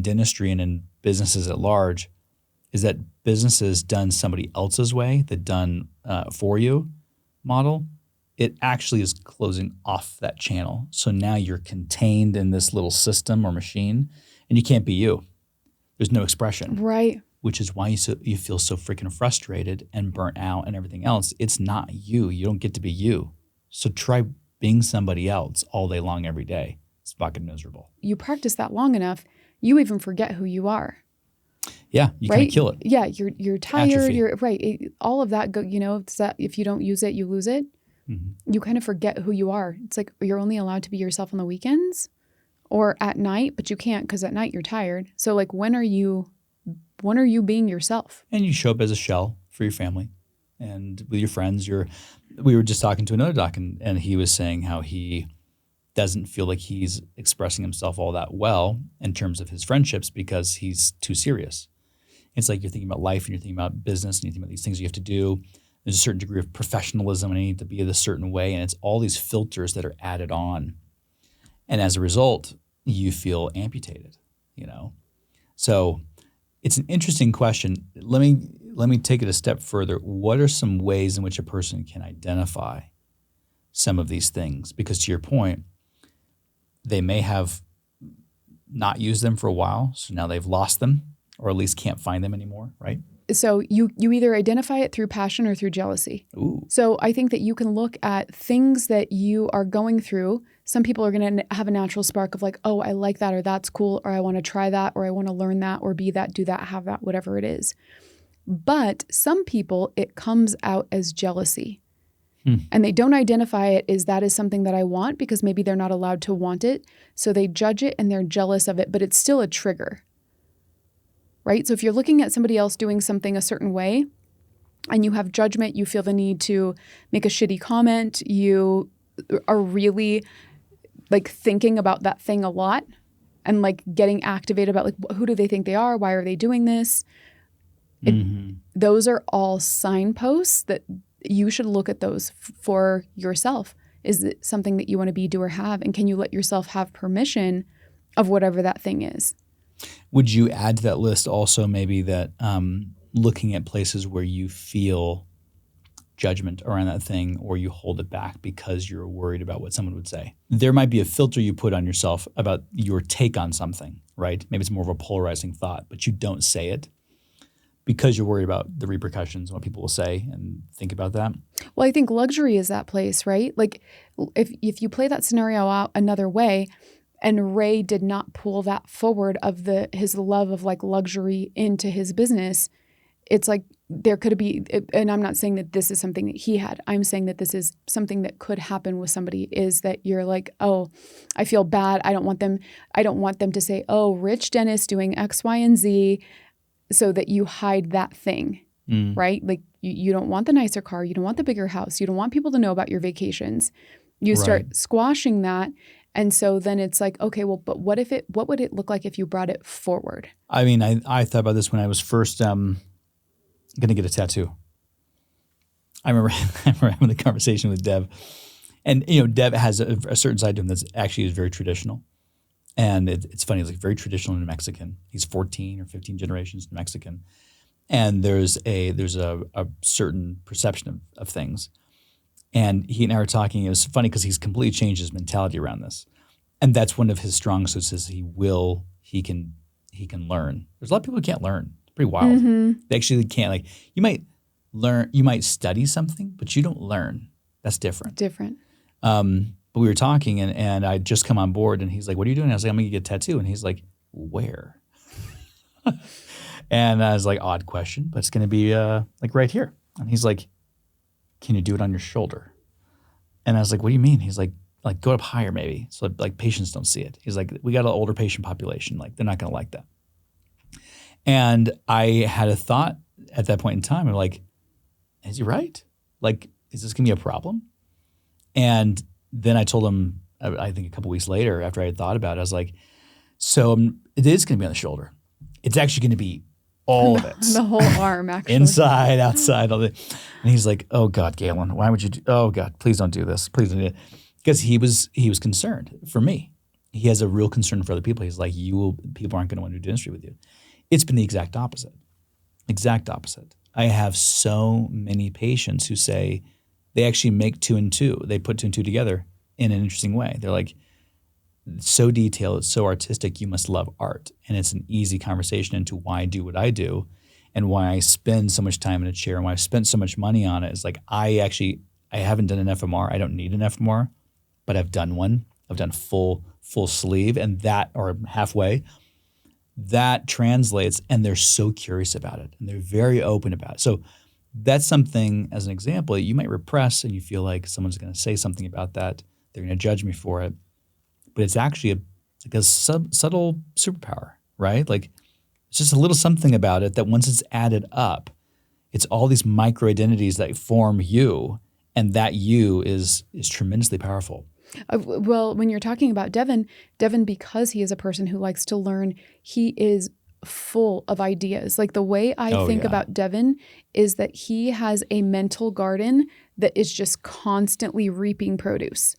dentistry and in businesses at large is that businesses done somebody else's way, the done for you model, it actually is closing off that channel. So now you're contained in this little system or machine, and you can't be you. There's no expression. Right. Which is why you feel so freaking frustrated and burnt out and everything else. It's not you. You don't get to be you. So try being somebody else all day long every day. It's fucking miserable. You practice that long enough, you even forget who you are. Yeah, you right? kind of kill it. Yeah, you're tired. Atrophy. You're right. All of that, it's that if you don't use it, you lose it. Mm-hmm. You kind of forget who you are. It's like you're only allowed to be yourself on the weekends or at night, but you can't because at night you're tired. So like, when are you being yourself? And you show up as a shell for your family and with your friends. We were just talking to another doc, and he was saying how he doesn't feel like he's expressing himself all that well in terms of his friendships because he's too serious. It's like you're thinking about life and you're thinking about business and you're thinking about these things you have to do. There's a certain degree of professionalism and I need to be a certain way. And it's all these filters that are added on. And as a result, you feel amputated, So it's an interesting question. Let me take it a step further. What are some ways in which a person can identify some of these things? Because to your point, they may have not used them for a while, so now they've lost them or at least can't find them anymore, right? So you either identify it through passion or through jealousy. Ooh. So I think that you can look at things that you are going through. Some people are going to have a natural spark of like, oh, I like that, or that's cool, or I want to try that, or I want to learn that, or be that, do that, have that, whatever it is. But some people, it comes out as jealousy. And they don't identify it as that is something that I want because maybe they're not allowed to want it. So they judge it and they're jealous of it, but it's still a trigger. Right? So if you're looking at somebody else doing something a certain way and you have judgment, you feel the need to make a shitty comment, you are really like thinking about that thing a lot and like getting activated about like, who do they think they are? Why are they doing this? Those are all signposts that you should look at those for yourself. Is it something that you want to be, do, or have? And can you let yourself have permission of whatever that thing is? Would you add to that list also maybe that looking at places where you feel judgment around that thing or you hold it back because you're worried about what someone would say? There might be a filter you put on yourself about your take on something, right? Maybe it's more of a polarizing thought, but you don't say it because you're worried about the repercussions, what people will say and think about that. Well, I think luxury is that place, right? Like if you play that scenario out another way, and Ray did not pull that forward of his love of like luxury into his business, it's like there could be, and I'm not saying that this is something that he had. I'm saying that this is something that could happen with somebody is that you're like, oh, I feel bad. I don't want them to say, oh, rich Dennis doing X, Y, and Z, so that you hide that thing, right? Like you don't want the nicer car. You don't want the bigger house. You don't want people to know about your vacations. You start squashing that. And so then it's like, okay, well, but what would it look like if you brought it forward? I mean, I thought about this when I was first going to get a tattoo. I remember having the conversation with Dev. And, Dev has a certain side to him that's actually is very traditional. And it's funny, he's like very traditional New Mexican. He's 14 or 15 generations New Mexican. And there's a certain perception of things. And he and I were talking. It was funny because he's completely changed his mentality around this. And that's one of his strong suits is he can learn. There's a lot of people who can't learn. It's pretty wild. They actually can't. Like you might study something, but you don't learn. That's different. But we were talking and I'd just come on board and he's like, what are you doing? I was like, I'm going to get a tattoo. And he's like, where? And I was like, odd question, but it's going to be like right here. And he's like, can you do it on your shoulder? And I was like, what do you mean? He's like go up higher maybe. So like patients don't see it. He's like, we got an older patient population. Like they're not going to like that. And I had a thought at that point in time. I'm like, is he right? Like, is this going to be a problem? And then I told him, I think a couple weeks later after I had thought about it, I was like, so it is going to be on the shoulder. It's actually going to be all of it. The whole arm, actually. Inside, outside, all that. And he's like, oh God, Galen, why would you oh God, please don't do this. Please don't do it. Because he was concerned for me. he has a real concern for other people. He's like, people aren't going to want to do dentistry with you. It's been the exact opposite. Exact opposite. I have so many patients who say they actually make 2 and 2. They put 2 and 2 together in an interesting way. They're like, it's so detailed, it's so artistic, you must love art. And it's an easy conversation into why I do what I do and why I spend so much time in a chair and why I've spent so much money on it. It's like, I haven't done an FMR. I don't need an FMR, but I've done one. I've done full sleeve and that, or halfway. That translates, and they're so curious about it and they're very open about it. So that's something, as an example, you might repress and you feel like someone's going to say something about that. They're going to judge me for it. But it's actually a subtle superpower, right? Like it's just a little something about it that once it's added up, it's all these micro identities that form you, and that you is tremendously powerful. Well, when you're talking about Devin, because he is a person who likes to learn, he is full of ideas. Like the way I think about Devin is that he has a mental garden that is just constantly reaping produce.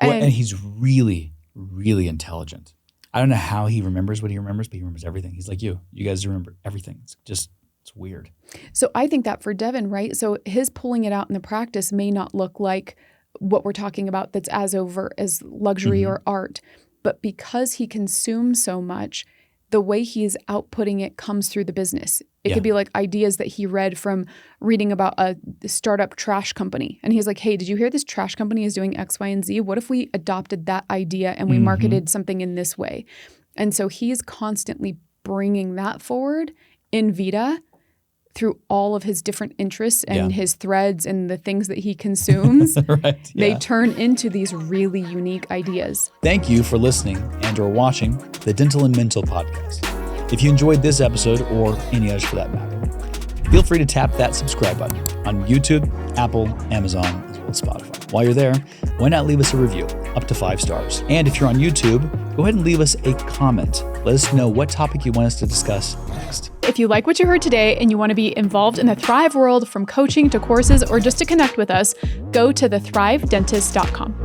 And he's really, really intelligent. I don't know how he remembers what he remembers, but he remembers everything. He's like you. You guys remember everything. It's weird. So I think that for Devin, right? So his pulling it out in the practice may not look like what we're talking about that's as overt as luxury or art. But because he consumes so much, the way he's outputting it comes through the business. It could be like ideas that he read from reading about a startup trash company. And he's like, hey, did you hear this trash company is doing X, Y, and Z? What if we adopted that idea and we marketed something in this way? And so he's constantly bringing that forward in Vita through all of his different interests and his threads and the things that he consumes. Right, They turn into these really unique ideas. Thank you for listening and or watching the Dental and Mental podcast. If you enjoyed this episode or any others for that matter, feel free to tap that subscribe button on YouTube, Apple, Amazon, as well as Spotify. While you're there, why not leave us a review up to 5 stars? And if you're on YouTube, go ahead and leave us a comment. Let us know what topic you want us to discuss next. If you like what you heard today and you want to be involved in the Thrive world from coaching to courses or just to connect with us, go to thethrivedentist.com.